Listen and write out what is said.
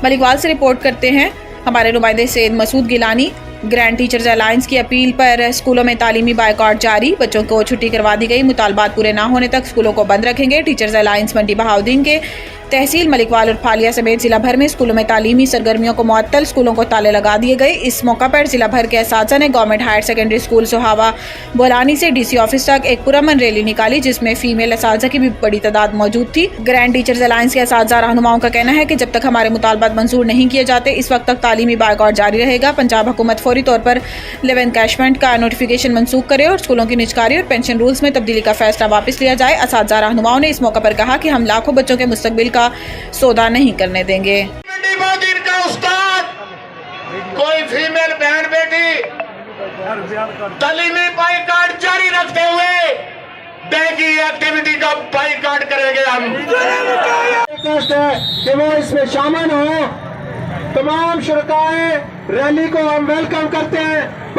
मलिकवाल से रिपोर्ट करते हैं हमारे नुमाइंदे Syed Masood Gilani. Grand teachers alliance की अपील पर स्कूलों में तालीमी बायकॉट जारी, बच्चों को छुट्टी करवा दी गई। मुतालबात पूरे ना होने तक स्कूलों को बंद रखेंगे। टीचर्स अलायंस मंडी बहाउद्दीन के तहसील मलिकवाल और फालिया समेत जिला भर में स्कूलों में तालीमी सरगर्मियों को मुअत्तल, स्कूलों को ताले लगा दिए गए। इस मौका पर जिला भर के असातिज़ा ने government higher secondary school Sohawa Bolani से डीसी ऑफिस तक एक पुरअमन रैली निकाली, जिसमें फीमेल असातिज़ा की भी बड़ी तादाद मौजूद थी। ग्रैंड टीचर्स अलायंस के असातिज़ा रहनुमाओं का कहना है कि जब तक हमारे मुतालबात मंजूर नहीं किए जाते, इस वक्त तक तालीमी बायकॉट जारी रहेगा। पंजाब हुकूमत फौरी तौर पर लिव एनकैशमेंट का नोटिफिकेशन मनसूख करे और स्कूलों की निजकारी और पेंशन रूल्स में तब्दीली का फैसला वापस लिया जाए। असातिज़ा रहनुमाओं ने इस मौका पर कहा कि हम लाखों बच्चों के मुस्तकबिल का सौदा नहीं करने देंगे। का उस्ताद, कोई फीमेल बहन बेटी तालीमी बाइकाट जारी रखते हुए बैंकिंग एक्टिविटी का बाइकाट करेंगे। हम रिक्वेस्ट है कि वो इसमें शामिल हो। तमाम शुरकाए रैली को हम वेलकम करते हैं।